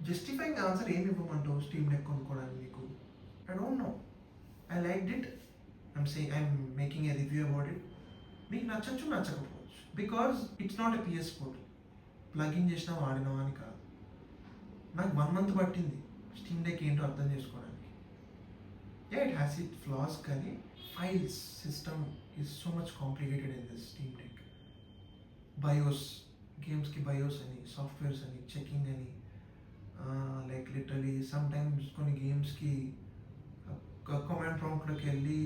Justifying answer ఏమి ఇవ్వమంటావు steam deck కొనుక్కోవడానికి నీకు? I don't know. I liked it. I'm making a review about it. మీకు నచ్చచ్చు, నచ్చకపోవచ్చు. Because it's not a PS4. Plugin చేసినా వాడినావా అని కాదు. నాకు 1 month పట్టింది స్టీమ్ డెక్ ఏంటో అర్థం చేసుకోవడానికి. ఇట్ హ్యాస్ ఇట్ ఫ్లాస్, కానీ files system is so much complicated in this steam deck. BIOS, గేమ్స్కి బయోస్ అని, సాఫ్ట్వేర్స్ అని, చెకింగ్ అని, లైక్ లిటరలీ సమ్ టైమ్స్ కొన్ని గేమ్స్కి కమాండ్ ప్రాంప్ట్లోకి వెళ్ళి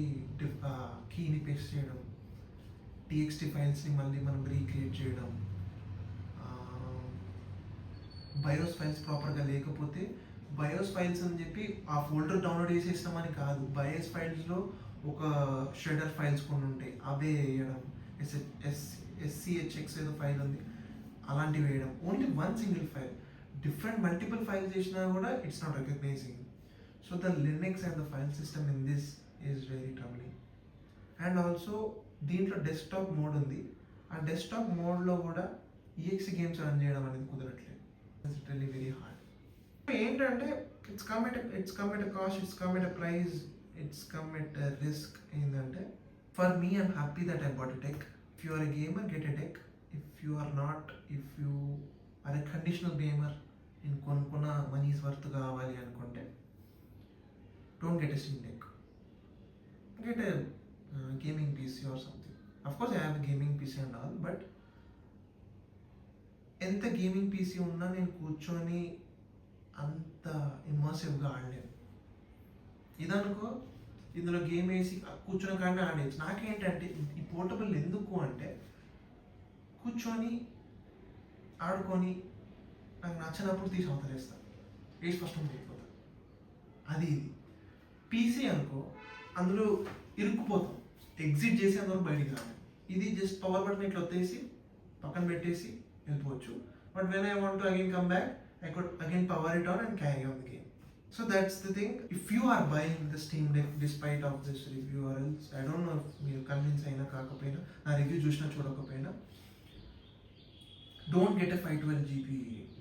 కీని పేస్ట్ చేయడం, TXT ఫైల్స్ని మళ్ళీ మనం రీక్రియేట్ చేయడం, బయోస్ ఫైల్స్ ప్రాపర్గా లేకపోతే బయోస్ ఫైల్స్ అని చెప్పి ఆ ఫోల్డర్ డౌన్లోడ్ చేసేస్తామని కాదు, బయోస్ ఫైల్స్లో ఒక షెడర్ ఫైల్స్ కొన్ని ఉంటాయి, అవే వేయడం, SCHX ఏదో ఫైల్ ఉంది అలాంటివి వేయడం. Only one single file, different multiple files చేసినా కూడా it's not recognising. So the Linux and the file system in this is very troubling. And also దీంట్లో డెస్క్టాప్ మోడ్ ఉంది. ఆ డెస్క్టాప్ మోడ్లో కూడా EXE గేమ్స్ రన్ చేయడం అనేది కుదరట్లేదు. It's really very hard. ఏంటంటే it's come at a cost, it's come at a price, it's come at a risk. ఏంటంటే for me I'm happy that I bought a deck. If you are a gamer, get a deck. If you are not, if you are a conditional gamer, నేను కొనుక్కున్న money's worth కావాలి అనుకుంటే don't get a steam deck, get a gaming PC or something. Of course I have a gaming PC and all, but ఎంత gaming PC ఉన్నా నేను కూర్చొని అంత ఇమర్సివ్గా ఆడలేను. ఇదనుకో, ఇందులో గేమ్ వేసి కూర్చొని కానీ ఆడేయచ్చు. నాకేంటంటే ఈ పోర్టబుల్ ఎందుకు అంటే కూర్చొని ఆడుకొని నాకు నచ్చినప్పుడు తీసి అవతలేస్తాను, వేసి ఫస్ట్ అయిపోతాను. అది ఇది PC అనుకో, అందులో ఇరుక్కుపోతాం, ఎగ్జిట్ చేసి అందులో బయటికి రావాలి. ఇది జస్ట్ పవర్ బటన్ ఇట్లా వచ్చేసి పక్కన పెట్టేసి వెళ్ళిపోవచ్చు. But when I want to again come back, I could again power it on and carry on the game. So that's the thing. If you are buying the Steam Deck despite of this review, or else I don't know if you convince aina kaakapoina na review chusina chodakapoina, don't get a 512GB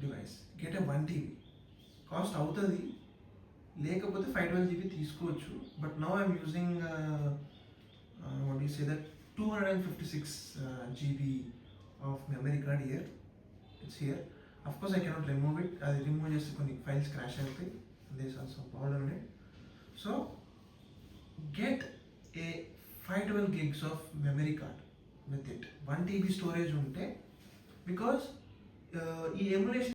device, get a 1TB. Cost avutadi, lekapothe 512GB teeskochu. But now I'm using what do you say, that 256GB of memory card here. It's here. Of course I cannot remove it. I remove just కొన్ని files crash అవుతాయి. There's also power on it. So get a 512 gigs of memory card with it. 1TB storage ఉంటే, because ఈ emulation